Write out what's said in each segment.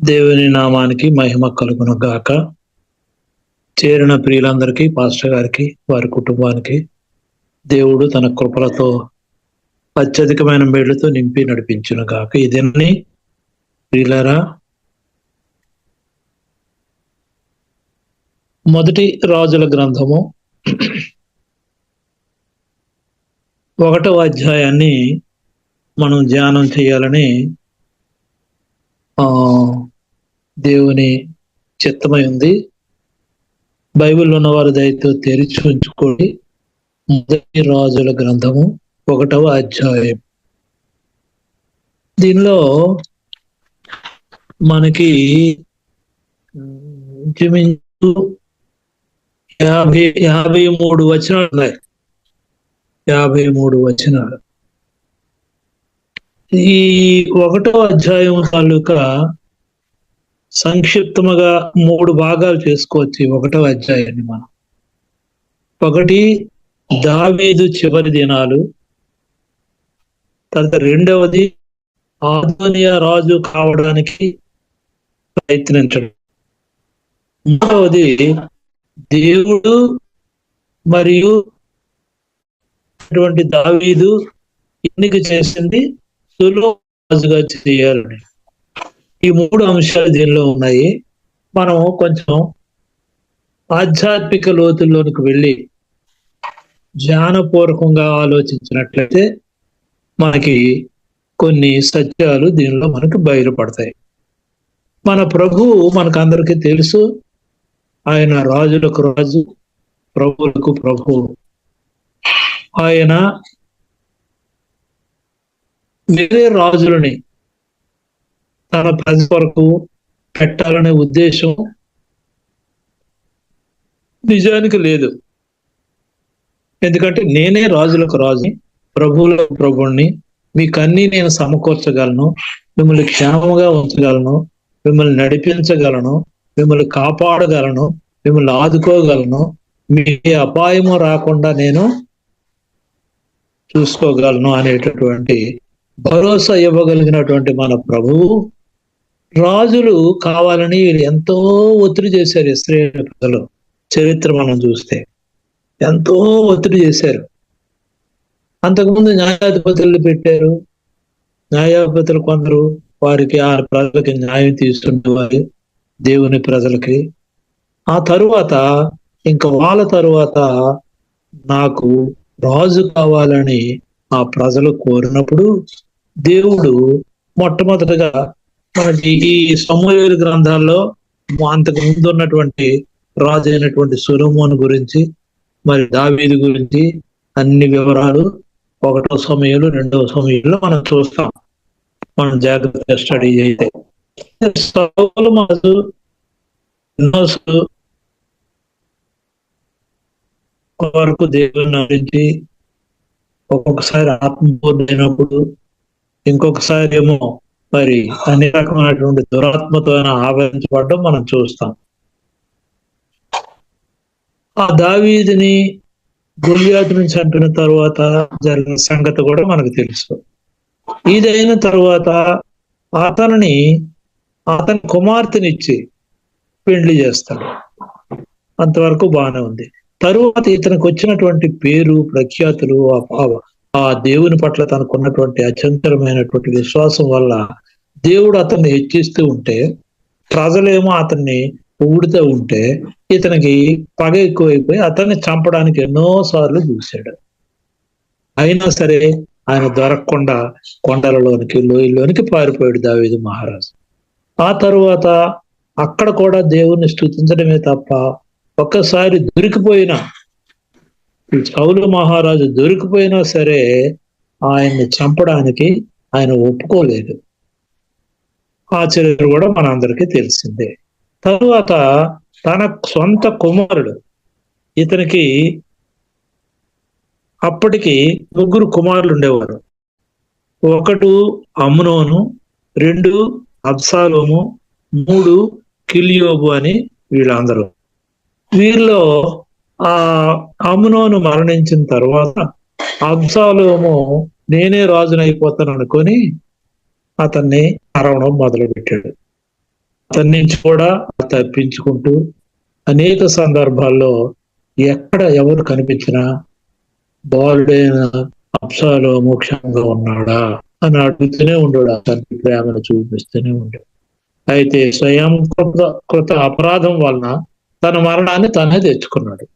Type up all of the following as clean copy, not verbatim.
దేవుని నామానికి మహిమ కలుగును గాక. చేరిన ప్రియులందరికీ, పాస్టర్ గారికి, వారి కుటుంబానికి దేవుడు తన కృపలతో అత్యధికమైన మేళ్లతో నింపి నడిపించును గాక. ఇదన్నీ ప్రియులారా, మొదటి రాజుల గ్రంథము 1వ అధ్యాయాన్ని మనం ధ్యానం చేయాలని దేవుని చిత్తమై ఉంది. బైబిల్లో ఉన్న వారి దయతో తెరిచి ఉంచుకోండి. మొదటి రాజుల గ్రంథము 1వ అధ్యాయం. దీనిలో మనకి ఇంచుమించు 53 వచనాలు ఉన్నాయి. 53 వచనాలు. ఈ 1వ అధ్యాయం తాలూకా సంక్షిప్తముగా 3 భాగాలు చేసుకోవచ్చు. 1వ అధ్యాయాన్ని మనం ఒకటి దావీదు చివరి దినాలు, తర్వాత 2వది అదోనియా రాజు కావడానికి ప్రయత్నించడం, 3వది దేవుడు మరియు అటువంటి దావీదు ఎన్నిక చేసింది సొలొమోను రాజుగా చేయాలని. ఈ 3 అంశాలు దీనిలో ఉన్నాయి. మనం కొంచెం ఆధ్యాత్మిక లోతుల్లోనికి వెళ్ళి జ్ఞానపూర్వకంగా ఆలోచించినట్లయితే మనకి కొన్ని సత్యాలు దీనిలో మనకు బయలుపడతాయి. మన ప్రభువు మనకందరికీ తెలుసు. ఆయన రాజులకు రాజు, ప్రభువులకు ప్రభువు. ఆయన వేరే రాజులని తన ప్రజల వరకు పెట్టాలనే ఉద్దేశం నిజానికి లేదు. ఎందుకంటే నేనే రాజులకు రాజుని, ప్రభువులకు ప్రభువుని, మీకన్నీ నేను సమకూర్చగలను, మిమ్మల్ని క్షేమంగా ఉంచగలను, మిమ్మల్ని నడిపించగలను, మిమ్మల్ని కాపాడగలను, మిమ్మల్ని ఆదుకోగలను, మీ అపాయము రాకుండా నేను చూసుకోగలను అనేటటువంటి భరోసా ఇవ్వగలిగినటువంటి మన ప్రభువు రాజులు కావాలని ఎంతో ఒత్తిడి చేశారు. ఇశ్రాయేలు ప్రజలు చరిత్ర మనం చూస్తే ఎంతో ఒత్తిడి చేశారు. అంతకుముందు న్యాయాధిపతులు పెట్టారు. న్యాయాధిపతులు కొందరు వారికి ఆ ప్రజలకి న్యాయం తీసుకునేవారు, దేవుని ప్రజలకి. ఆ తరువాత ఇంకా వాళ్ళ తరువాత నాకు రాజు కావాలని ఆ ప్రజలు కోరినప్పుడు దేవుడు మొట్టమొదటగా మనకి ఈ సమూయేలు గ్రంథాల్లో అంతకు ముందు ఉన్నటువంటి రాజు అయినటువంటి సొలొమోను గురించి, మరి దావీదు గురించి అన్ని వివరాలు 1వ సమూయేలు 2వ సమూయేలులో మనం చూస్తాం. మనం జాగ్రత్తగా స్టడీ చేస్తే సొలొమోను వరకు దేవుని గురించి ఒక్కొక్కసారి ఆత్మపూర్ణమైనప్పుడు, ఇంకొకసారి ఏమో మరి అన్ని రకమైనటువంటి దురాత్మతో ఆవరించబడడం మనం చూస్తాం. ఆ దావీదుని గొల్యాతు నుంచి చంపిన తర్వాత జరిగిన సంగతి కూడా మనకు తెలుసు. ఇదైన తర్వాత అతని కుమార్తెనిచ్చి పెళ్లి చేస్తాడు. అంతవరకు బాగానే ఉంది. తరువాత ఇతనికి వచ్చినటువంటి పేరు ప్రఖ్యాతులు, ఆ దేవుని పట్ల తనకున్నటువంటి అచంచలమైనటువంటి విశ్వాసం వల్ల దేవుడు అతన్ని హెచ్చిస్తూ ఉంటే, ప్రజలేమో అతన్ని పొగుడుతూ ఉంటే ఇతనికి పగ ఎక్కువైపోయి అతన్ని చంపడానికి ఎన్నోసార్లు చూశాడు. అయినా సరే ఆయన దొరకకుండా కొండలలోనికి, లోయల్లోనికి పారిపోయాడు దావీదు మహారాజు. ఆ తరువాత అక్కడ కూడా దేవుణ్ణి స్తుతించడమే తప్ప ఒక్కసారి దొరికిపోయినా, సౌలు మహారాజు దొరికిపోయినా సరే ఆయన్ని చంపడానికి ఆయన ఒప్పుకోలేదు. ఆ చరిత్ర కూడా మనందరికీ తెలిసిందే. తరువాత తన సొంత కుమారుడు, ఇతనికి అప్పటికి 3 కుమారులు ఉండేవారు. 1 అమ్నోను, 2 అబ్షాలోము, 3 కిల్యోబు అని వీళ్ళందరూ. వీరిలో ఆ అమ్నోను మరణించిన తర్వాత అబ్షాలోము నేనే రాజునైపోతాను అనుకొని అతన్ని అరవడం మొదలుపెట్టాడు. అతని నుంచి కూడా తప్పించుకుంటూ అనేక సందర్భాల్లో ఎక్కడ ఎవరు కనిపించినా బాలుడైన అబ్షాలోము క్షేమంగా ఉన్నాడా అని అడుగుతూనే ఉండడు, అతనికి ప్రేమను చూపిస్తూనే ఉండడు. అయితే స్వయం కృత అపరాధం వలన తన మరణాన్ని తనే తెచ్చుకున్నాడు.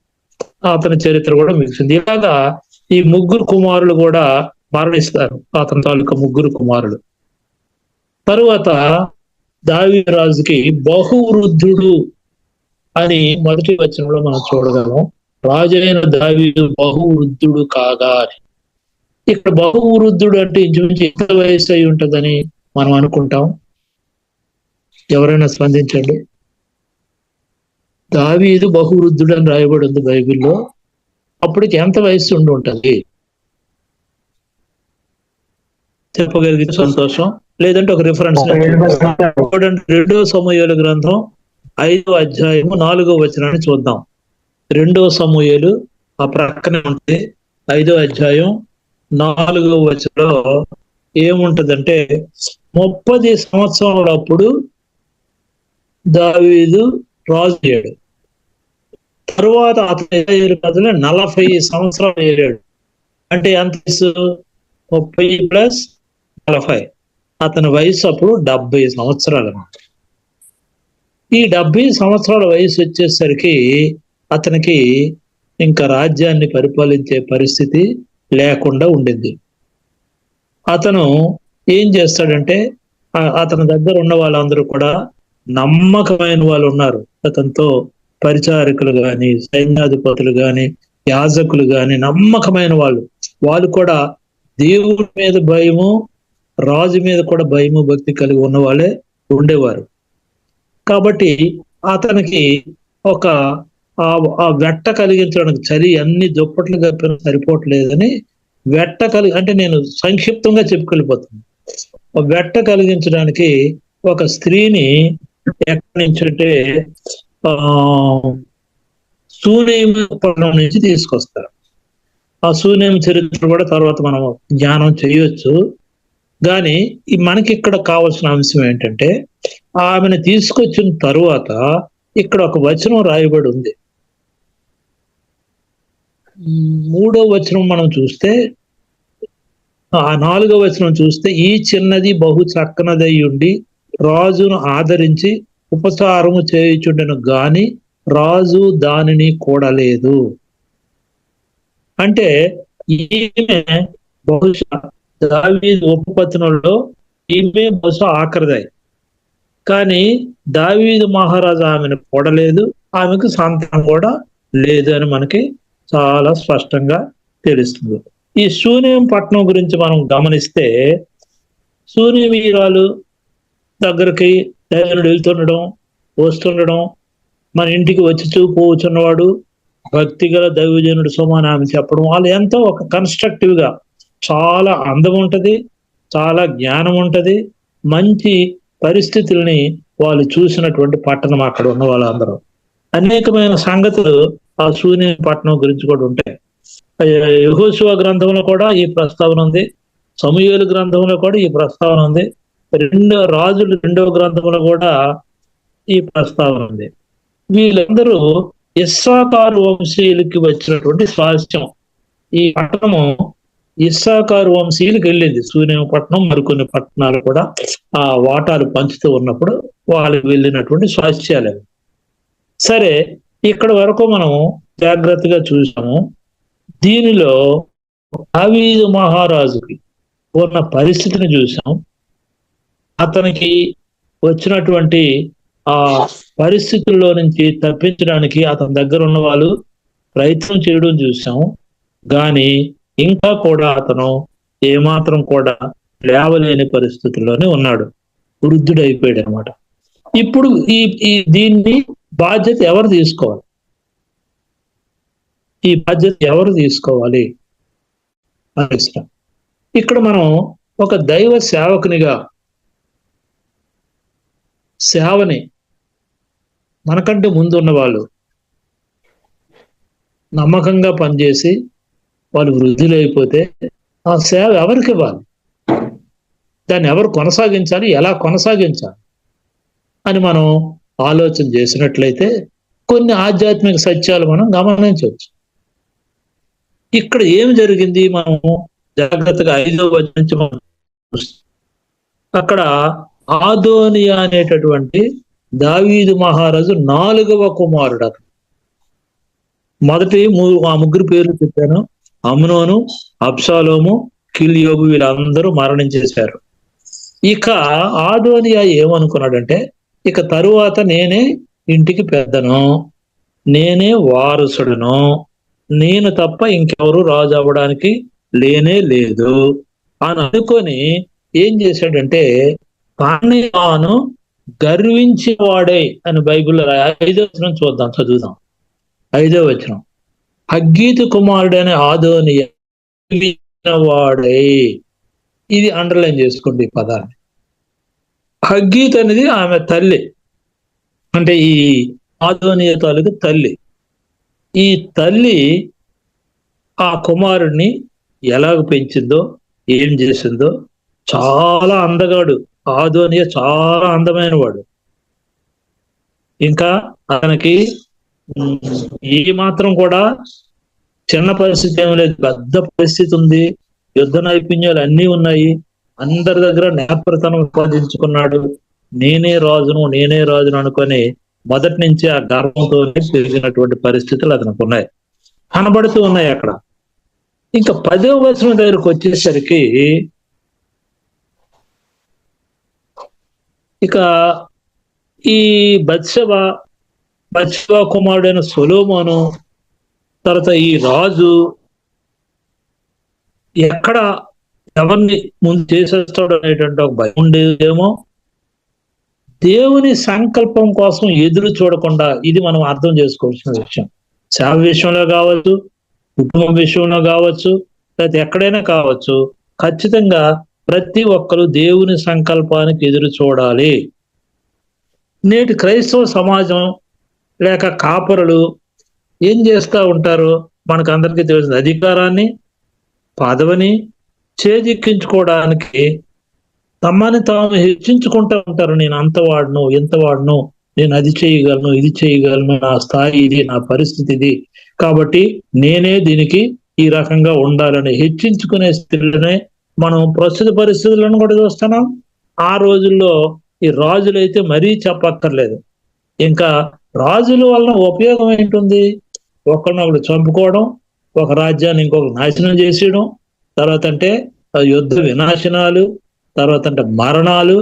అతని చరిత్ర కూడా మిగిలింది. ఇలాగా ఈ ముగ్గురు కుమారులు కూడా మరణిస్తారు, అతని తాలూకా ముగ్గురు కుమారులు. తరువాత దావీదు రాజుకి బహువృద్ధుడు అని మొదటి వచనంలో మనం చూడగలం. రాజైన దావీదు బహువృద్ధుడు కాగా అని. ఇక్కడ బహువృద్ధుడు అంటే ఇంచుమించు ఎంత వయసు అయి ఉంటుందని మనం అనుకుంటాం? ఎవరైనా స్పందించండి. దావీదు బహువృద్ధుడు అని రాయబడి ఉంది బైబిల్లో. అప్పటికి ఎంత వయసు ఉండి ఉంటుంది? చెప్పగలిగితే సంతోషం, లేదంటే ఒక రిఫరెన్స్ చూడండి. 2వ సమూయేలు గ్రంథం 5వ అధ్యాయము 4వ వచనాన్ని చూద్దాం. 2వ సమూయేలు ఆ ప్రక్కనే ఉంటుంది. 5వ అధ్యాయం 4వ వచనంలో ఏముంటదంటే, 30 సంవత్సరాలప్పుడు దావీదు రాజు అయ్యాడు. తరువాత అతను 40 సంవత్సరాలు ఏరాడు. అంటే ఎంత వయసు? 30 ప్లస్ 40. అతని వయసు అప్పుడు 70 సంవత్సరాలు అన్నమాట. ఈ 70 సంవత్సరాల వయసు వచ్చేసరికి అతనికి ఇంకా రాజ్యాన్ని పరిపాలించే పరిస్థితి లేకుండా ఉండింది. అతను ఏం చేస్తాడంటే, అతని దగ్గర ఉన్న వాళ్ళందరూ కూడా నమ్మకమైన వాళ్ళు ఉన్నారు. అతనితో పరిచారకులు గాని, సైన్యాధిపతులు గాని, యాజకులు గాని, నమ్మకమైన వాళ్ళు కూడా దేవుడి మీద భయము, రాజు మీద కూడా భయము భక్తి కలిగి ఉన్న వాళ్ళే ఉండేవారు. కాబట్టి అతనికి ఒక ఆ వెట్ట కలిగించడానికి, చలి అన్ని దుప్పట్లు కప్పిన సరిపోవట్లేదని వెట్ట అంటే నేను సంక్షిప్తంగా చెప్పుకెళ్ళిపోతున్నాను. వెట్ట కలిగించడానికి ఒక స్త్రీని ఎక్కడి నుంచి అంటే సూనేం పట్టణం నుంచి తీసుకొస్తారు. ఆ సూనేం చరిత్ర కూడా తర్వాత మనం జ్ఞానం చేయొచ్చు. కానీ మనకి ఇక్కడ కావాల్సిన అంశం ఏంటంటే, ఆమెను తీసుకొచ్చిన తరువాత ఇక్కడ ఒక వచనం రాయబడి ఉంది. 3వ వచనం మనం చూస్తే, ఆ 4వ వచనం చూస్తే, ఈ చిన్నది బహు చక్కనదై ఉండి రాజును ఆదరించి ఉపచారము చేయుచుండెను గాని రాజు దానిని కూడలేదు. అంటే ఈమె బహుశా దావీదు ఉపపత్నుల్లో ఈమె బహుశా ఆఖరిదాయి. కానీ దావీదు మహారాజు ఆమెను కూడలేదు, ఆమెకు సంతానం కూడా లేదు అని మనకి చాలా స్పష్టంగా తెలుస్తుంది. ఈ సూనేం పట్టణం గురించి మనం గమనిస్తే, సూనేమీయురాలు దగ్గరికి దైవజనుడు వెళ్తుండడం, వస్తుండడం, మన ఇంటికి వచ్చి పోచున్నవాడు భక్తి గల దైవజనుడు సోమాని ఆమె చెప్పడం, వాళ్ళు ఎంతో ఒక కన్స్ట్రక్టివ్ గా, చాలా అందం ఉంటది, చాలా జ్ఞానం ఉంటది, మంచి పరిస్థితుల్ని వాళ్ళు చూసినటువంటి పట్టణం అక్కడ ఉన్న వాళ్ళందరూ. అనేకమైన సంగతులు ఆ సూనేం పట్టణం గురించి కూడా ఉంటాయి. యెహోషువ గ్రంథంలో కూడా ఈ ప్రస్తావన ఉంది, సమూయేలు గ్రంథంలో కూడా ఈ ప్రస్తావన ఉంది, రాజులు 2వ గ్రంథంలో కూడా ఈ ప్రస్తావన ఉంది. వీళ్ళందరూ ఇస్సాకారు వంశీయులకి వచ్చినటువంటి స్వాస్థ్యం. ఈ పట్టణము ఇస్సాకారు వంశీయులకు వెళ్ళింది. సూనేం పట్టణం, మరికొన్ని పట్టణాలు కూడా ఆ వాటాలు పంచుతూ ఉన్నప్పుడు వాళ్ళకి వెళ్ళినటువంటి స్వాస్థ్యాలు. సరే, ఇక్కడ వరకు మనం జాగ్రత్తగా చూసాము. దీనిలో దావీదు మహారాజుకి ఉన్న పరిస్థితిని చూసాం. అతనికి వచ్చినటువంటి ఆ పరిస్థితుల్లో నుంచి తప్పించడానికి అతని దగ్గర ఉన్న వాళ్ళు ప్రయత్నం చేయడం చూసాం. కానీ ఇంకా కూడా అతను ఏమాత్రం కూడా లేవలేని పరిస్థితుల్లోనే ఉన్నాడు, వృద్ధుడైపోయాడు అనమాట. ఇప్పుడు ఈ దీన్ని బాధ్యత ఎవరు తీసుకోవాలి? ఈ బాధ్యత ఎవరు తీసుకోవాలి అని ఇష్టం. ఇక్కడ మనం ఒక దైవ సేవకునిగా సేవని, మనకంటే ముందున్న వాళ్ళు నమ్మకంగా పనిచేసి వాళ్ళు వృద్ధులైపోతే ఆ సేవ ఎవరికి ఇవ్వాలి? దాన్ని ఎవరు కొనసాగించాలి? ఎలా కొనసాగించాలి అని మనం ఆలోచన చేసినట్లయితే కొన్ని ఆధ్యాత్మిక సత్యాలు మనం గమనించవచ్చు. ఇక్కడ ఏం జరిగింది మనం జాగ్రత్తగా 5వ వచనం నుంచి మనం చూస్తాం. అక్కడ ఆదోనియా అనేటటువంటి దావీదు మహారాజు 4వ కుమారుడు. అతను మొదటి ఆ ముగ్గురు పేర్లు చెప్పాను, అమ్నోను, అబ్షాలోము, కిల్యోబు, వీళ్ళందరూ మరణించేశారు. ఇక ఆదోనియా ఏమనుకున్నాడంటే, ఇక తరువాత నేనే ఇంటికి పెద్దను, నేనే వారసుడును, నేను తప్ప ఇంకెవరు రాజు అవ్వడానికి లేనే లేదు అని అనుకొని ఏం చేశాడంటే, తాను గర్వించేవాడే అని బైబిల్లో 5వ వచనం చూద్దాం, చదువుదాం. 5వ వచనం, హగ్గీతు కుమారుడైన ఆదోనియా వాడే. ఇది అండర్లైన్ చేసుకోండి ఈ పదాన్ని. హగ్గీత్ అనేది ఆమె తల్లి, అంటే ఈ ఆదోనియా తాలూకు తల్లి. ఈ తల్లి ఆ కుమారుడిని ఎలాగ పెంచిందో, ఏం చేసిందో, చాలా అందగాడు ఆదోనియా, చాలా అందమైన వాడు. ఇంకా అతనికి ఏ మాత్రం కూడా చిన్న పరిస్థితి ఏమి లేదు, పెద్ద పరిస్థితి ఉంది, యుద్ధ నైపుణ్యాలు అన్నీ ఉన్నాయి, అందరి దగ్గర నేత్రతనం ఉపాదించుకున్నాడు. నేనే రాజును అనుకొని మొదటి నుంచి ఆ గర్వంతో పెరిగినటువంటి పరిస్థితులు అతనికి ఉన్నాయి, కనబడుతూ ఉన్నాయి అక్కడ. ఇంకా 10వ వచనం దగ్గరకు వచ్చేసరికి ఇక ఈ బత్షెబ కుమారుడైన సొలొమోను, తర్వాత ఈ రాజు ఎక్కడ ఎవరిని ముందు చేసేస్తాడు అనేటువంటి ఒక భయం ఉండేదేమో. దేవుని సంకల్పం కోసం ఎదురు చూడకుండా, ఇది మనం అర్థం చేసుకోవాల్సిన విషయం. సేవ విషయంలో కావచ్చు, కుటుంబం విషయంలో కావచ్చు, లేకపోతే ఎక్కడైనా కావచ్చు, ఖచ్చితంగా ప్రతి ఒక్కరు దేవుని సంకల్పానికి ఎదురు చూడాలి. నేటి క్రైస్తవ సమాజం లేక కాపరులు ఏం చేస్తూ ఉంటారు, మనకు అందరికీ తెలిసిన అధికారాన్ని, పదవిని చేజిక్కించుకోవడానికి తమని తాము హెచ్చించుకుంటూ ఉంటారు. నేను అంత వాడును, ఎంత వాడును, నేను అది చేయగలను, ఇది చేయగలను, నా స్థాయి ఇది, నా పరిస్థితి ఇది, కాబట్టి నేనే దీనికి ఈ రకంగా ఉండాలని హెచ్చించుకునే స్థితిలోనే మనం ప్రస్తుత పరిస్థితులను కూడా చూస్తున్నాం. ఆ రోజుల్లో ఈ రాజులైతే మరీ చెప్పక్కర్లేదు. ఇంకా రాజుల వలన ఉపయోగం ఏంటుంది, ఒకరినొకరు చంపుకోవడం, ఒక రాజ్యాన్ని ఇంకొక నాశనం చేసేయడం, తర్వాత అంటే యుద్ధ వినాశనాలు, తర్వాత అంటే మరణాలు,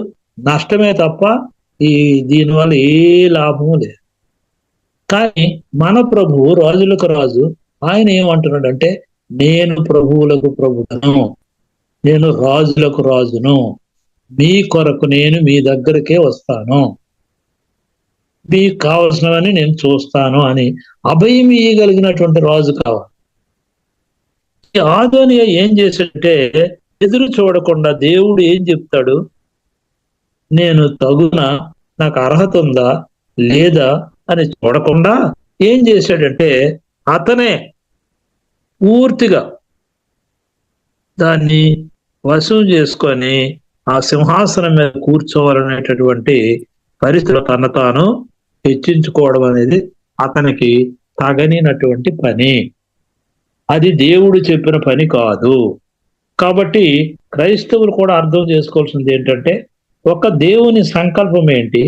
నష్టమే తప్ప దీనివల్ల ఏ లాభము లేదు. కానీ మన ప్రభువు రాజులకు రాజు, ఆయన ఏమంటున్నాడంటే, నేను ప్రభువులకు ప్రభువును, నేను రాజులకు రాజును, మీ కొరకు నేను మీ దగ్గరకే వస్తాను, మీకు కావలసినవని నేను చూస్తాను అని అభయం ఇయ్యగలిగినటువంటి రాజు కావాలి. ఆదోనియా ఏం చేశాడంటే, ఎదురు చూడకుండా దేవుడు ఏం చెప్తాడు, నేను తగునా, నాకు అర్హత ఉందా లేదా అని చూడకుండా ఏం చేశాడంటే, అతనే పూర్తిగా దాన్ని వశం చేసుకొని ఆ సింహాసనం మీద కూర్చోవాలనేటటువంటి పరిస్థితులు తన తాను హెచ్చించుకోవడం అనేది అతనికి తగనినటువంటి పని. అది దేవుడు చెప్పిన పని కాదు. కాబట్టి క్రైస్తవులు కూడా అర్థం చేసుకోవాల్సింది ఏంటంటే, ఒక దేవుని సంకల్పం ఏంటి,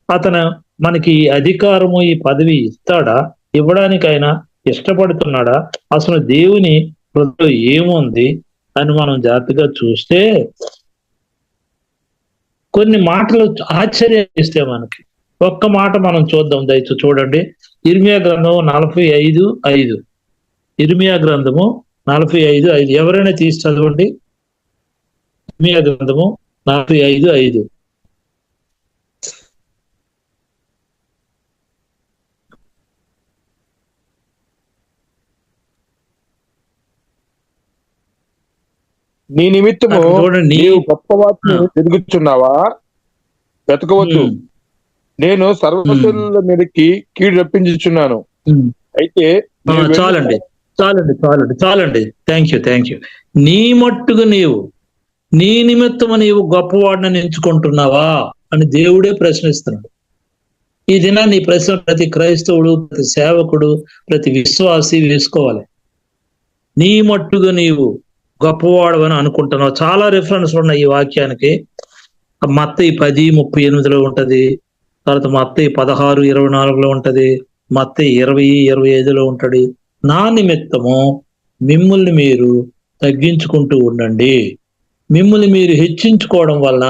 అతను మనకి అధికారము, ఈ పదవి ఇస్తాడా, ఇవ్వడానికైనా ఇష్టపడుతున్నాడా, అసలు దేవుని హృదయంలో ఏముంది అని మనం జాగ్రత్తగా చూస్తే కొన్ని మాటలు ఆశ్చర్యిస్తే మనకి. ఒక్క మాట మనం చూద్దాం, దయచేసి చూడండి. ఇర్మియా గ్రంథము 45:5. ఇర్మియా గ్రంథము 45:5. ఎవరైనా తీసి చదవండి. ఇర్మియా గ్రంథము 45:5. నీ నిమిత్తము నీవు గొప్ప వాటిని వెతుకుచున్నావా? వెతకవద్దు, నేను సర్వశక్తుల మీదకి కీడు రప్పించుచున్నాను. అయితే చాలండి. Thank you. నీ మట్టుకు నీవు, నీ నిమిత్తము నీవు గొప్పవాడిని ఎంచుకుంటున్నావా అని దేవుడే ప్రశ్నిస్తున్నాడు. ఈ దినాన్ని ఈ ప్రశ్న ప్రతి క్రైస్తవుడు, ప్రతి సేవకుడు, ప్రతి విశ్వాసి వేసుకోవాలి. నీ మట్టుగా నీవు గొప్పవాడవని అనుకుంటున్నావు. చాలా రిఫరెన్స్ ఉన్నాయి ఈ వాక్యానికి. మత్తయి 10:38 ఉంటది. తర్వాత మత్తయి 16:24 ఉంటది. మత్తయి 20:25 ఉంటది. నా నిమిత్తము మిమ్మల్ని మీరు తగ్గించుకుంటూ ఉండండి. మిమ్మల్ని మీరు హెచ్చించుకోవడం వల్ల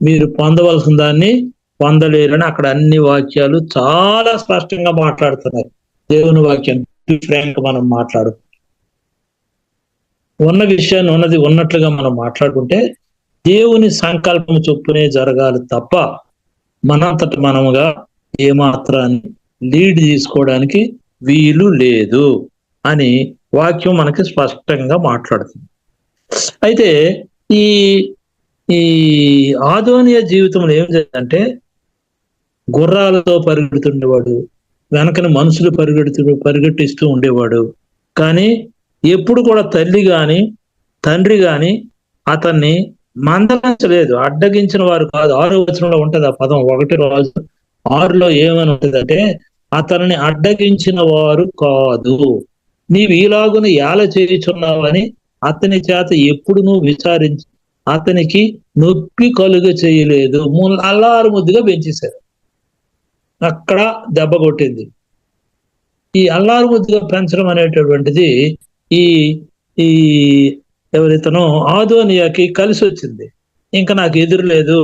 మీరు పొందవలసిన దాన్ని పొందలేరని అక్కడ అన్ని వాక్యాలు చాలా స్పష్టంగా మాట్లాడుతున్నాయి. దేవుని వాక్యం ఫ్రాంక్ మనం మాట్లాడు ఉన్న విషయాన్ని ఉన్నట్లుగా మనం మాట్లాడుకుంటే దేవుని సంకల్పం చొప్పునే జరగాలి తప్ప మనంతట మనముగా ఏమాత్రాన్ని లీడ్ తీసుకోవడానికి వీలు లేదు అని వాక్యం మనకి స్పష్టంగా మాట్లాడుతుంది. అయితే ఈ ఈ ఆదోనియ జీవితంలో ఏం జరిగిందంటే గుర్రాలతో పరిగెడుతుండేవాడు, వెనకన మనుషులు పరిగెట్టిస్తూ ఉండేవాడు. కానీ ఎప్పుడు కూడా తల్లి గాని తండ్రి గాని అతన్ని మందలించలేదు, అడ్డగించిన వారు కాదు. 6వ వచనంలో ఉంటది ఆ పదం. 1 రాజు 6లో ఏమని ఉంటదంటే అతనిని అడ్డగించిన వారు కాదు, నీవు ఈలాగున ఏల చేయుచున్నావని అతని చేత ఎప్పుడు నువ్వు విచారించి అతనికి నొప్పి కలుగ చేయలేదు. అల్లారు ముద్దుగా పెంచేశారు. అక్కడ దెబ్బ కొట్టింది. ఈ అల్లారు ముద్దుగా పెంచడం అనేటటువంటిది ఈ ఈ ఎవరితనో ఆదోనియాకి కలిసి వచ్చింది. ఇంకా నాకు ఎదురు లేదు,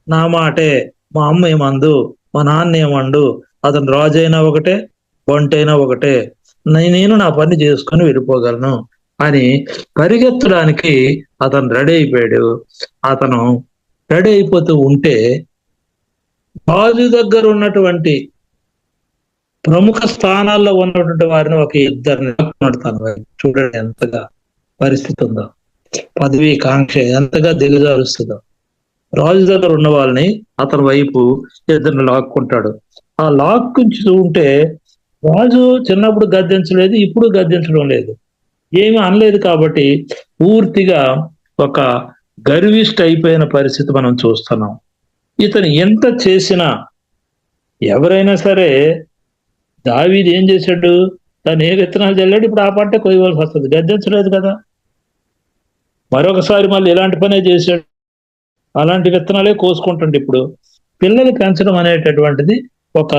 నా మాటే, మా అమ్మ ఏమందు, మా నాన్న ఏమండు, అతను రాజైనా ఒకటే, వంటైనా ఒకటే, నేను నా పని చేసుకొని వెళ్ళిపోగలను అని పరిగెత్తడానికి అతను రెడీ అయిపోయాడు. అతను రెడీ అయిపోతూ ఉంటే రాజు దగ్గర ఉన్నటువంటి ప్రముఖ స్థానాల్లో ఉన్నటువంటి వారిని ఒక ఇద్దరిని నడుతాను. చూడండి ఎంతగా పరిస్థితి ఉందో, పదవి కాంక్ష ఎంతగా దిగజారుస్తుందో. రాజు దగ్గర ఉన్న వాళ్ళని అతని వైపు ఇద్దరిని లాక్కుంటాడు. ఆ లాక్కుంటూ ఉంటే రాజు చిన్నప్పుడు గద్దించలేదు, ఇప్పుడు గద్దించడం లేదు, ఏమీ అనలేదు. కాబట్టి పూర్తిగా ఒక గర్విష్ట అయిపోయిన పరిస్థితి మనం చూస్తున్నాం. ఇతను ఎంత చేసినా ఎవరైనా సరే, దావీదు ఏం చేశాడు, తను ఏ విత్తనాలు చల్లాడు, ఇప్పుడు ఆ పంట కొయ్యవలసి వస్తుంది, గద్దించలేదు కదా. మరొకసారి మళ్ళీ ఇలాంటి పనే చేశాడు, అలాంటి విత్తనాలే కోసుకుంటుండే. ఇప్పుడు పిల్లలు పెంచడం అనేటటువంటిది ఒక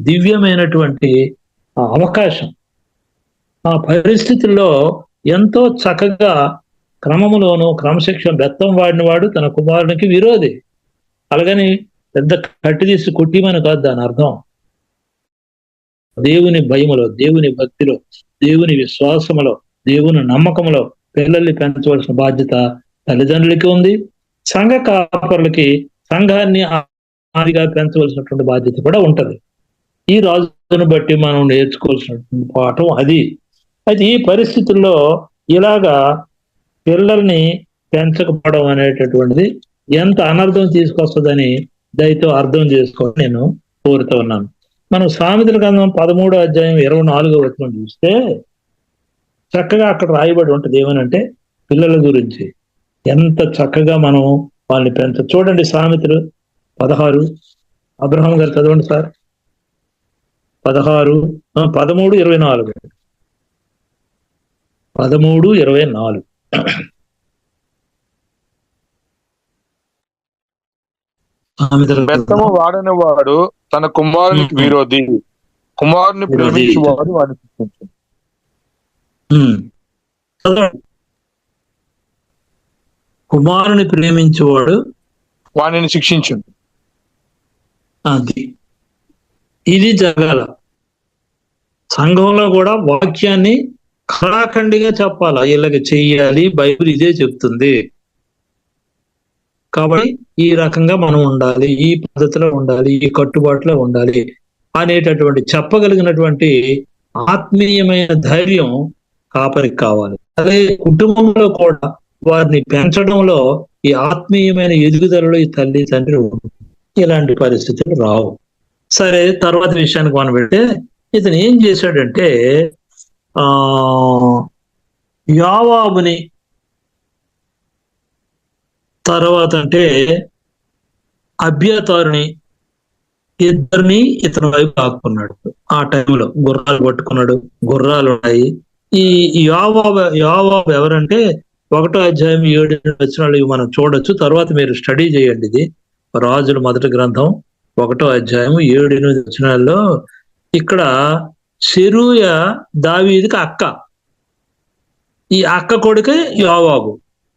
దివ్యమైనటువంటి అవకాశం. ఆ పరిస్థితుల్లో ఎంతో చక్కగా క్రమములోను క్రమశిక్షణ బెత్తం వాడిన వాడు తన కుమారునికి విరోధి. అలాగని పెద్ద కట్టి తీసి కొట్టిమని కాదు దాని అర్థం. దేవుని భయములో, దేవుని భక్తిలో, దేవుని విశ్వాసములో, దేవుని నమ్మకంలో పిల్లల్ని పెంచవలసిన బాధ్యత తల్లిదండ్రులకి ఉంది. సంఘ కాపరులకి సంఘాన్ని ఆదిగా పెంచవలసినటువంటి బాధ్యత కూడా ఉంటది. ఈ రాజును బట్టి మనం నేర్చుకోవాల్సినటువంటి పాఠం అది. అయితే ఈ పరిస్థితుల్లో ఇలాగా పిల్లల్ని పెంచకపోవడం అనేటటువంటిది ఎంత అనర్థం తీసుకొస్తుందని దయతో అర్థం చేసుకోవాలని నేను కోరుతూ ఉన్నాను. మనం సామెతల గ్రంథం 13వ అధ్యాయం 24వ వచనం చూస్తే చక్కగా అక్కడ రాయబడి ఉంటది. ఏమనంటే పిల్లల గురించి ఎంత చక్కగా మనం వాళ్ళని చూడండి. సామెతలు 16, అబ్రహాం గారు చదవండి సార్. 13:24. 13:24. బెత్తము వాడని వాడు తన కుమారునికి విరోధి, కుమారుని ప్రేమించువాడు వాడిని శిక్షించు. కుమారుని ప్రేమించేవాడు వాడిని శిక్షించు. అది ఇది జరగాల. సంఘంలో కూడా వాక్యాన్ని ఖరాఖండిగా చెప్పాలా, ఇలాగ చెయ్యాలి, బైబిల్ ఇదే చెప్తుంది. కాబట్టి ఈ రకంగా మనం ఉండాలి, ఈ పద్ధతిలో ఉండాలి, ఈ కట్టుబాటులో ఉండాలి అనేటటువంటి చెప్పగలిగినటువంటి ఆత్మీయమైన ధైర్యం కాపరికి కావాలి. అదే కుటుంబంలో కూడా వారిని పెంచడంలో ఈ ఆత్మీయమైన ఎదుగుదలలో ఈ తల్లి తండ్రి ఇలాంటి పరిస్థితులు రావు. సరే, తర్వాత విషయానికి మనం పెడితే ఇతను ఏం చేశాడంటే యోవాబుని తర్వాత అంటే అబ్యాతారుని ఇద్దరిని ఇతని వైపు లాక్కున్నాడు. ఆ టైంలో గుర్రాలు పట్టుకున్నాడు, గుర్రాలు ఉన్నాయి. ఈ యోవాబు ఎవరంటే 1వ అధ్యాయం 7 వచనాలు ఇవి మనం చూడొచ్చు. తర్వాత మీరు స్టడీ చేయండి. ఇది రాజుల మొదటి గ్రంథం 1వ అధ్యాయం 7-8 వచనాల్లో ఇక్కడ సెరూయ దావీదుకి అక్క. ఈ అక్క కొడుకే యోవాబు,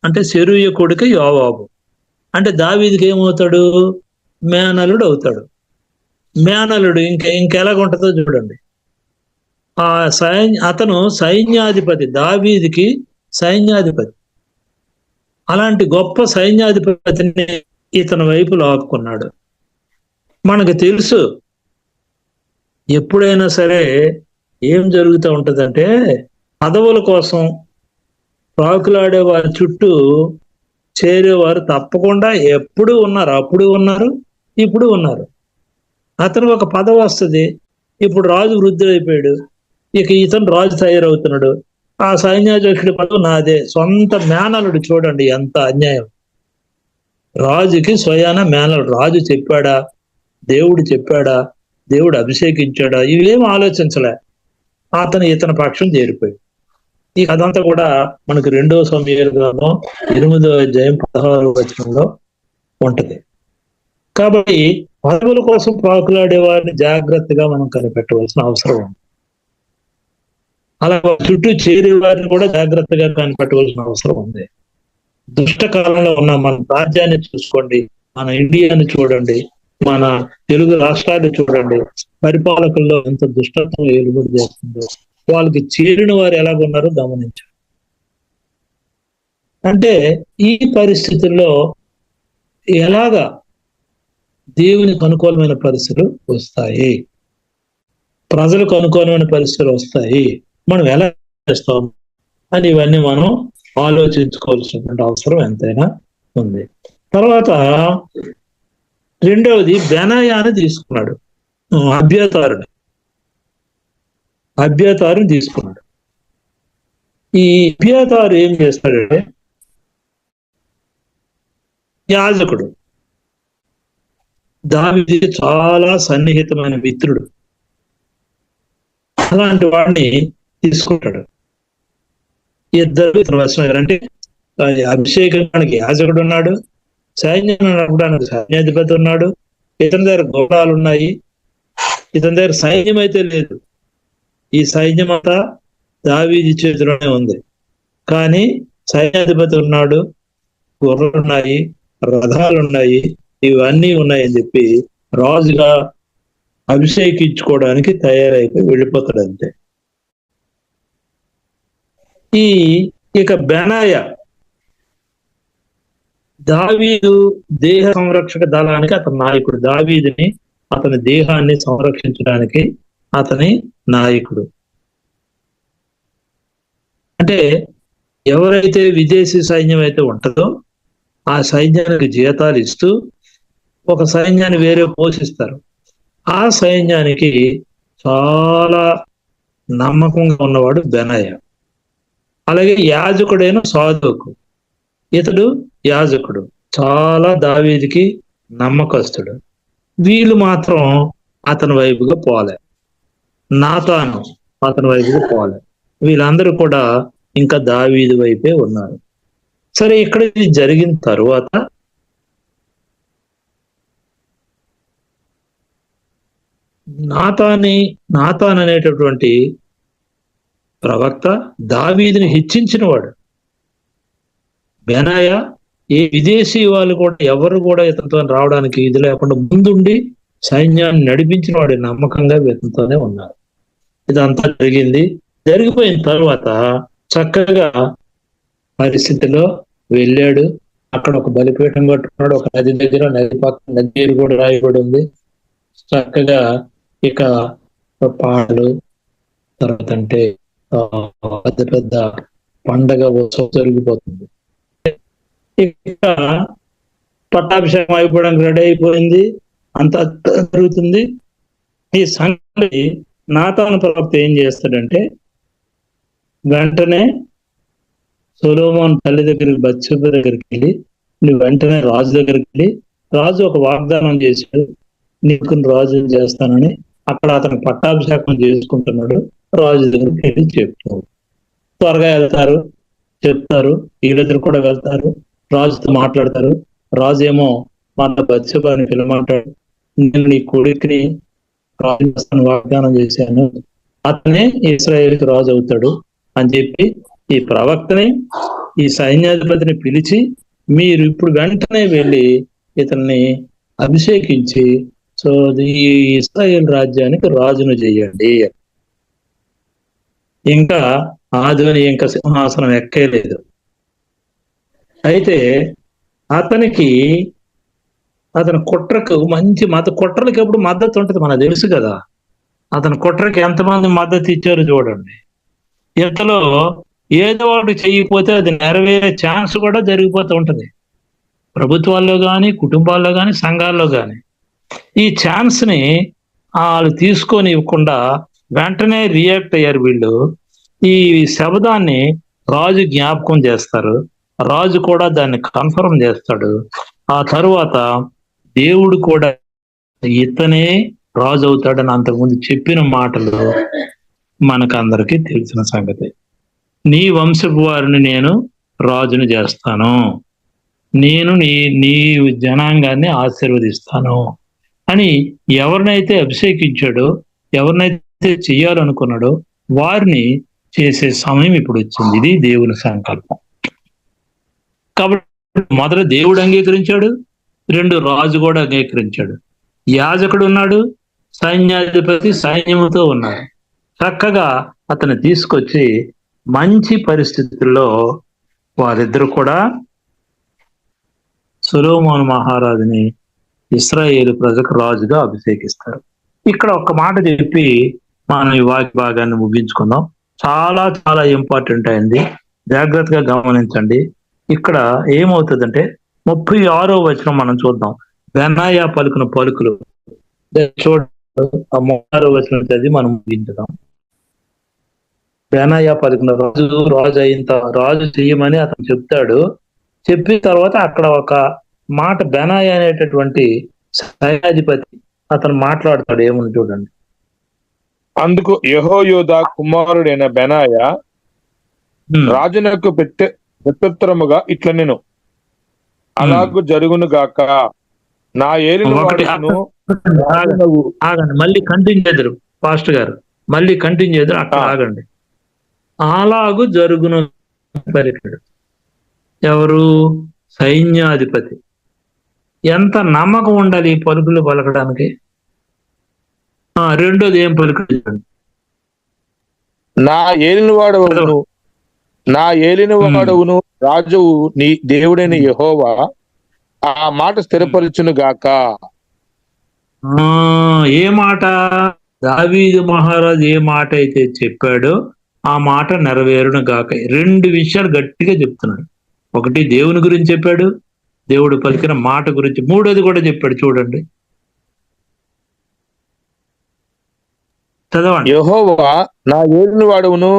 అంటే సెరూయ కొడుకే యోవాబు. అంటే దావీదుకి ఏమవుతాడు? మేనలుడు అవుతాడు. మేనలుడు ఇంకెలాగుంటుందో చూడండి. ఆ అతను సైన్యాధిపతి, దావీదుకి సైన్యాధిపతి. అలాంటి గొప్ప సైన్యాధిపతిని ఇతని వైపు లాక్కున్నాడు. మనకు తెలుసు ఎప్పుడైనా సరే ఏం జరుగుతూ ఉంటుందంటే, పదవుల కోసం ప్రాకులాడే వారి చుట్టూ చేరేవారు తప్పకుండా ఎప్పుడు ఉన్నారు, అప్పుడు ఉన్నారు, ఇప్పుడు ఉన్నారు. అతను ఒక పదవి వస్తుంది. ఇప్పుడు రాజు వృద్ధుడైపోయాడు, ఇక ఇతను రాజు తయారవుతున్నాడు. ఆ సైన్యాధ్యక్షుడి పదవి నాదే. సొంత మేనలుడు. చూడండి ఎంత అన్యాయం. రాజుకి స్వయాన మేనలుడు. రాజు చెప్పాడా? దేవుడు చెప్పాడా? దేవుడు అభిషేకించాడా? ఇవేం ఆలోచించలే. అతను ఇతని పక్షం చేరిపోయాడు. ఈ కథంతా కూడా మనకు 2వ సమూయేలు గ్రంథం 8వ అధ్యాయం 16వ వచనంలో ఉంటది. కాబట్టి పదవుల కోసం ప్రాకులాడే వారిని జాగ్రత్తగా మనం కనిపెట్టవలసిన అవసరం ఉంది. అలా చుట్టూ చేరే వారిని కూడా జాగ్రత్తగా కనిపెట్టవలసిన అవసరం ఉంది. దుష్ట కాలంలో ఉన్న మన రాజ్యాన్ని చూసుకోండి, మన ఇండియాని చూడండి, మన తెలుగు రాష్ట్రాన్ని చూడండి. పరిపాలకుల్లో ఎంత దుష్టత్వం ఏలుబడి చేస్తుందో, వాళ్ళకి చేరిన వారు ఎలాగున్నారో గమనించండి. అంటే ఈ పరిస్థితుల్లో ఎలాగా దేవునికి అనుకూలమైన పరిస్థితులు వస్తాయి, ప్రజలకు అనుకూలమైన పరిస్థితులు వస్తాయి, మనం ఎలా చేస్తాం అని ఇవన్నీ మనం ఆలోచించుకోవాల్సినటువంటి అవసరం ఎంతైనా ఉంది. తర్వాత రెండవది బెనాయాని తీసుకున్నాడు. అబ్యాతారుని తీసుకున్నాడు. ఈ అబ్యాతారు ఏం చేస్తాడంటే యాజకుడు, దావీదుకి చాలా సన్నిహితమైన మిత్రుడు. అలాంటి వాడిని తీసుకుంటాడు. ఇద్దరు అంటే అభిషేకానికి యాజకుడు ఉన్నాడు, సైన్యం నడపడానికి సైన్యాధిపతి ఉన్నాడు. ఇతని దగ్గర గోళాలు ఉన్నాయి, ఇతని దగ్గర సైన్యం అయితే లేదు. ఈ సైన్యం అంతా దావీదు చేతిలోనే ఉంది. కానీ సైన్యాధిపతి ఉన్నాడు, గుర్రలు ఉన్నాయి, రథాలు ఉన్నాయి, ఇవన్నీ ఉన్నాయని చెప్పి రాజుగా అభిషేకించుకోవడానికి తయారైపోయి వెళ్ళిపోతాడు అంతే. ఇక బెనాయ దావీదు దేహ సంరక్షక దళానికి అతని నాయకుడు. దావీదుని అతని దేహాన్ని సంరక్షించడానికి అతని నాయకుడు. అంటే ఎవరైతే విదేశీ సైన్యం అయితే ఉంటుందో ఆ సైన్యానికి జీతాలు ఇస్తూ ఒక సైన్యాన్ని వేరే పోషిస్తారు. ఆ సైన్యానికి చాలా నమ్మకంగా ఉన్నవాడు బెనాయ. అలాగే యాజకుడైన సాదోకు, ఇతడు యాజకుడు, చాలా దావీదుకి నమ్మకస్తుడు. వీళ్ళు మాత్రం అతని వైపుగా పోలే. నాతాను అతని వైపుగా పోలే. వీళ్ళందరూ కూడా ఇంకా దావీదు వైపే ఉన్నారు. సరే, ఇక్కడ ఇది జరిగిన తరువాత నాతాన్ అనేటటువంటి ప్రవక్త దావీదుని హెచ్చించిన వాడు. బెనాయ ఏ విదేశీ వాళ్ళు కూడా ఎవరు కూడా ఇతనితో రావడానికి ఇది లేకుండా ముందుండి సైన్యాన్ని నడిపించిన వాడు, నమ్మకంగా ఇతనితోనే ఉన్నారు. ఇదంతా జరిగిపోయిన తర్వాత చక్కగా పరిస్థితిలో వెళ్ళాడు. అక్కడ ఒక బలిపీఠం కట్టుకున్నాడు. ఒక నది దగ్గర, నది పక్కన నది కూడా రాయబడి ఉంది. చక్కగా ఇక పాటలు, తర్వాత అంటే పెద్ద పెద్ద పండగ ఉత్సవం జరిగిపోతుంది. ఇక పట్టాభిషేకం అయిపోవడానికి రెడీ అయిపోయింది, అంతా జరుగుతుంది. ఈ సంగతి నాతాను ప్రవక్త ఏం చేస్తాడంటే వెంటనే సొలొమోను తల్లి దగ్గరికి, బత్షెబ దగ్గరికి వెళ్ళి, నువ్వు వెంటనే రాజు దగ్గరికి వెళ్ళి, రాజు ఒక వాగ్దానం చేశాడు, నీకు రాజుని చేస్తానని అక్కడ అతను పట్టాభిషేకం చేసుకుంటున్నాడు. రాజు దగ్గరికి వెళ్ళి చెప్తారు. త్వరగా వెళ్తారు, చెప్తారు, వీళ్ళిద్దరు కూడా వెళ్తారు, రాజుతో మాట్లాడతారు. రాజు ఏమో మన బత్షెబని పిలమంటాడు. నేను నీ కొడుకుని రాజు చేస్తాను వాగ్దానం చేశాను, అతనే ఇశ్రాయేలుకి రాజు అవుతాడు అని చెప్పి ఈ ప్రవక్తని, ఈ సైన్యాధిపతిని పిలిచి, మీరు ఇప్పుడు వెంటనే వెళ్ళి ఇతన్ని అభిషేకించి సో ఈ ఇశ్రాయేల్ రాజ్యానికి రాజును చేయండి. ఇంకా ఆధుని ఇంకా సింహాసనం ఎక్కలేదు. అయితే అతని కుట్రకు మంచి కుట్రలకు ఎప్పుడు మద్దతు ఉంటుంది మనకు తెలుసు కదా. అతని కుట్రకి ఎంతమంది మద్దతు ఇచ్చారో చూడండి. ఇంతలో ఏదో ఒకటి చేయకపోతే అది నెరవేరే ఛాన్స్ కూడా జరిగిపోతూ ఉంటుంది, ప్రభుత్వాల్లో కానీ, కుటుంబాల్లో కానీ, సంఘాల్లో కానీ. ఈ ఛాన్స్ ని వాళ్ళు తీసుకొని ఇవ్వకుండా వెంటనే రియాక్ట్ అయ్యారు వీళ్ళు. ఈ శబ్దాన్ని రాజు జ్ఞాపకం చేస్తారు, రాజు కూడా దాన్ని కన్ఫర్మ్ చేస్తాడు. ఆ తరువాత దేవుడు కూడా ఇతనే రాజు అవుతాడని అంతకుముందు చెప్పిన మాటలు మనకందరికీ తెలిసిన సంగతి. నీ వంశపు వారిని నేను రాజును చేస్తాను, నేను నీ జనాంగాన్ని ఆశీర్వదిస్తాను అని ఎవరినైతే అభిషేకించాడో, ఎవరినైతే చెయ్యాలనుకున్నాడో వారిని చేసే సమయం ఇప్పుడు వచ్చింది. ఇది దేవుని సంకల్పం. కాబట్టి మొదట దేవుడు అంగీకరించాడు, రెండు రాజు కూడా అంగీకరించాడు. యాజకుడు ఉన్నాడు, సైన్యాధిపతి సైన్యముతో ఉన్నాడు. చక్కగా అతన్ని తీసుకొచ్చి మంచి పరిస్థితుల్లో వారిద్దరు కూడా సొలొమోను మహారాజుని ఇశ్రాయేలు ప్రజలకు రాజుగా అభిషేకిస్తారు. ఇక్కడ ఒక మాట చెప్పి మనం ఈ వాక్య భాగాన్ని ముగించుకుందాం. చాలా చాలా ఇంపార్టెంట్ అయింది, జాగ్రత్తగా గమనించండి. ఇక్కడ ఏమవుతుందంటే 36వ వచనం మనం చూద్దాం. బెనాయా పలుకున పలుకులు చూడండి. ఆ 36వ వచనం చదివి మనం ముగించుదాం. బెనాయా పలుకున రాజు రాజు చెయ్యమని అతను చెప్తాడు. చెప్పిన తర్వాత అక్కడ ఒక మాట బెనాయా అనేటటువంటి సైన్యాధిపతి అతను మాట్లాడతాడు. ఏమని చూడండి. అందుకు యెహోయాదా కుమారుడైన బెనాయా రాజునకు ప్రత్యుత్తరముగా ఇట్లా నేను అలాగూ జరుగును గాక, నా ఏలినవాడును. ఆగండి, మళ్ళీ కంటిన్యూ చేద్దరు పాస్టర్ గారు, మళ్ళీ కంటిన్యూ చేద్దరు. అక్కడ ఆగండి. అలాగూ జరుగును పలికాడు. ఎవరు? సైన్యాధిపతి. ఎంత నమ్మకం ఉండాలి ఈ పలుకులు పలకడానికి. రెండోది ఏం పలుకుడు? నా ఏలినవాడవును రాజువు నీ దేవుడైన యెహోవా ఆ మాట స్థిరపరచును గాక. ఏ మాట? దావీదు మహారాజు ఏ మాట అయితే చెప్పాడో ఆ మాట నెరవేరును గాక. రెండు విషయాలు గట్టిగా చెప్తున్నాడు. ఒకటి దేవుని గురించి చెప్పాడు, దేవుడు పలికిన మాట గురించి. మూడోది కూడా చెప్పాడు, చూడండి, చదవండి. యెహోవా నా ఏలినవాడవును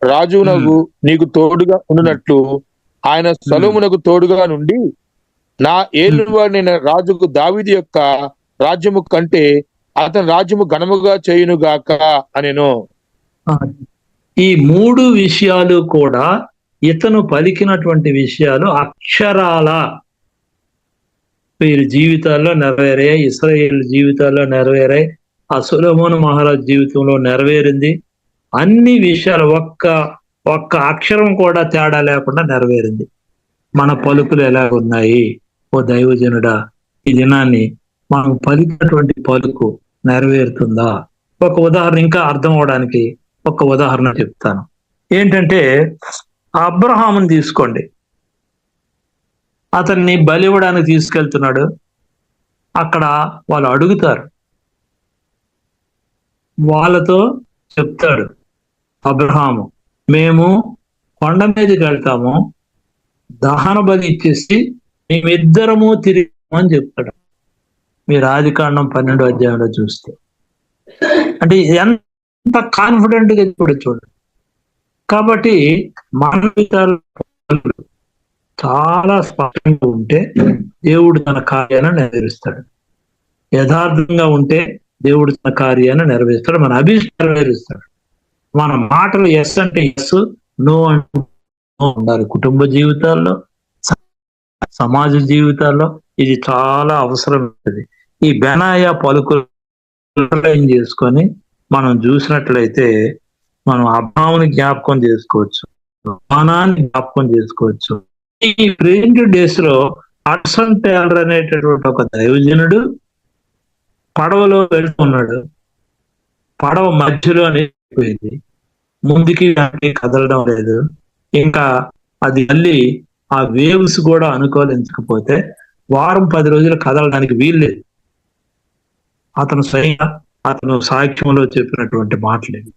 రాజునకు నీకు తోడుగా ఉండునట్లు ఆయన సొలొమోనుకు తోడుగా నుండి నా ఏలినవాడైన రాజుకు దావీదు యొక్క రాజ్యము కంటే అతని రాజ్యము ఘనముగా చేయునుగాక అనెను. ఈ మూడు విషయాలు కూడా ఇతను పలికినటువంటి విషయాలు అక్షరాల వీరి జీవితాల్లో నెరవేరాయి, ఇశ్రాయేలు జీవితాల్లో నెరవేరాయి, ఆ సొలొమోను మహారాజు జీవితంలో నెరవేరింది. అన్ని విషయాలు ఒక్క అక్షరం కూడా తేడా లేకుండా నెరవేరింది. మన పలుకులు ఎలా ఉన్నాయి? ఓ దైవజనుడా, ఈ దినాన్ని మనం పలికినటువంటి పలుకు నెరవేరుతుందా? ఒక ఉదాహరణ, ఇంకా అర్థం అవడానికి ఒక ఉదాహరణ చెప్తాను. ఏంటంటే, అబ్రహాముని తీసుకోండి. అతన్ని బలి ఇవ్వడానికి తీసుకెళ్తున్నాడు. అక్కడ వాళ్ళు అడుగుతారు, వాళ్ళతో చెప్తాడు అబ్రహాము, మేము కొండ మీదకి వెళ్తాము, దహన బలి ఇచ్చేసి మేమిద్దరము తిరిగి అని చెప్తాడు. మీరు ఆదికాండం 12వ అధ్యాయంలో చూస్తే, అంటే ఎంత కాన్ఫిడెంట్ గా ఇప్పుడు చూడండి. కాబట్టి మన చాలా స్పష్టంగా ఉంటే దేవుడు తన కార్యాలను నెరవేరుస్తాడు. యథార్థంగా ఉంటే దేవుడు తన కార్యాన్ని నెరవేరుస్తాడు, మన అభిష్టాలు నెరవేరుస్తాడు. మన మాటలు ఎస్ అంటే ఎస్, నో అంటే నో ఉండాలి. కుటుంబ జీవితాల్లో, సమాజ జీవితాల్లో ఇది చాలా అవసరం ఉంటుంది. ఈ బెనాయ పలుకులు చేసుకొని మనం చూసినట్లయితే మనం అబ్రాహాముని జ్ఞాపకం చేసుకోవచ్చు, మానాన్ని జ్ఞాపకం చేసుకోవచ్చు. ఈ ప్రెజెంట్ డేస్ లో హడ్సన్ టేలర్ అనేటటువంటి ఒక దైవజనుడు పడవలో వెళ్తున్నాడు. పడవ మధ్యలో అయిపోయింది, ముందుకి కదలడం లేదు. ఇంకా అది మళ్ళీ ఆ వేవ్స్ కూడా అనుకూలించకపోతే వారం 10 రోజులు కదలడానికి వీల్లేదు. అతను స్వయంగా అతను సాక్ష్యంలో చెప్పినటువంటి మాటలేదు.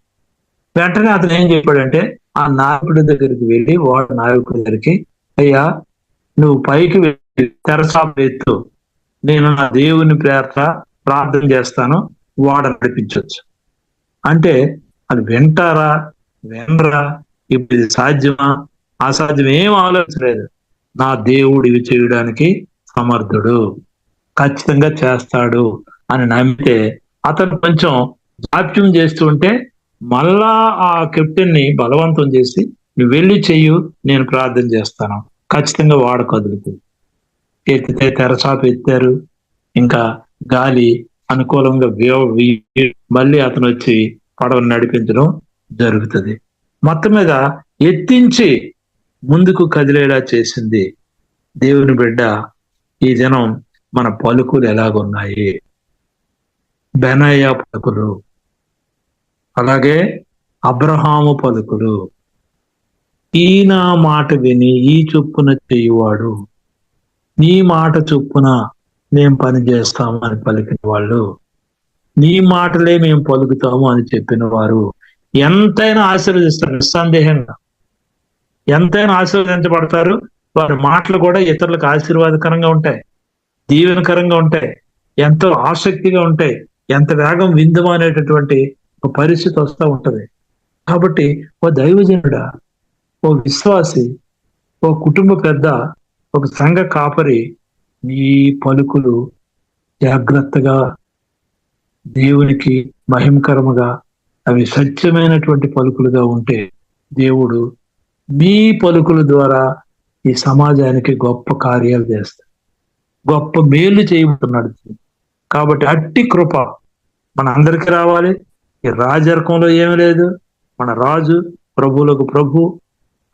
వెంటనే అతను ఏం చెప్పాడంటే ఆ నాయకుడి దగ్గరికి వెళ్ళి, వాడు నాయకుడి దగ్గరికి, అయ్యా నువ్వు పైకి వెళ్ళి తెరసాపు ఎత్తు, నేను నా దేవుని ప్రార్థన చేస్తాను, వాడ నడిపించవచ్చు అంటే అది వింటారా వినరా, ఇప్పుడు ఇది సాధ్యమా అసాధ్యం ఏం ఆలోచించలేదు. నా దేవుడు ఇవి చేయడానికి సమర్థుడు, ఖచ్చితంగా చేస్తాడు అని నమ్మితే అతను కొంచెం జాప్యం చేస్తుంటే మళ్ళా ఆ కెప్టెన్ ని బలవంతం చేసి నువ్వు వెళ్ళి చెయ్యు, నేను ప్రార్థన చేస్తాను, ఖచ్చితంగా వాడ కదులుతుంది. ఎత్తితే తెరచాప ఎత్తారు, ఇంకా గాలి అనుకూలంగా మళ్ళీ అతను వచ్చి పడవను నడిపించడం జరుగుతుంది. మొత్తం మీద ఎత్తించి ముందుకు కదిలేలా చేసింది దేవుని బిడ్డ. ఈ దినం మన పలుకులు ఎలాగున్నాయి? బెనయ్య పలుకులు, అలాగే అబ్రహాము పలుకులు. ఈ నా మాట విని ఈ చొప్పున చేయువాడు, నీ మాట చొప్పున మేం పని చేస్తాము అని పలికిన వాళ్ళు, నీ మాటలే మేము పలుకుతాము అని చెప్పిన వారు ఎంతైనా ఆశీర్వదిస్తారు. నిస్సందేహంగా ఎంతైనా ఆశీర్వదించబడతారు. వారి మాటలు కూడా ఇతరులకు ఆశీర్వాదకరంగా ఉంటాయి, దీవెనకరంగా ఉంటాయి, ఎంతో ఆసక్తిగా ఉంటాయి, ఎంత వేగం విందుమా అనేటటువంటి ఒక పరిస్థితి వస్తూ ఉంటది. కాబట్టి ఓ దైవజనుడా, ఓ విశ్వాసి, ఓ కుటుంబ పెద్ద, ఒక సంఘ కాపరి, నీ పలుకులు జాగ్రత్తగా దేవునికి మహిమకరముగా, అవి సత్యమైనటువంటి పలుకులుగా ఉంటే దేవుడు మీ పలుకుల ద్వారా ఈ సమాజానికి గొప్ప కార్యాలు చేస్తాడు, గొప్ప మేలు చేయబోతున్నాడు. కాబట్టి అట్టి కృప మన అందరికీ రావాలి. ఈ రాజరికంలో ఏమీ లేదు. మన రాజు ప్రభువులకు ప్రభు,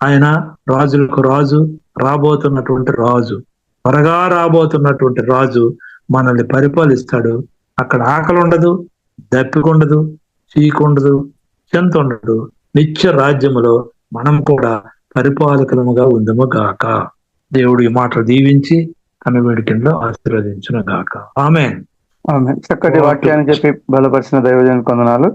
ఆయన రాజులకు రాజు, రాబోతున్నటువంటి రాజు, త్వరగా రాబోతున్నటువంటి రాజు మనల్ని పరిపాలిస్తాడు. అక్కడ ఆకలి ఉండదు, దప్పిక ఉండదు, చీకు ఉండదు, చెంత ఉండదు. నిత్య రాజ్యములో మనం కూడా పరిపాలకులముగా ఉందము గాక. దేవుడు ఈ మాటలు దీవించి తన వేడికల్లో ఆశీర్వదించును గాక. ఆమేన్. చక్కటి వాక్యాన్ని చెప్పి బలపరిచిన దైవజనునికి వందనాలు.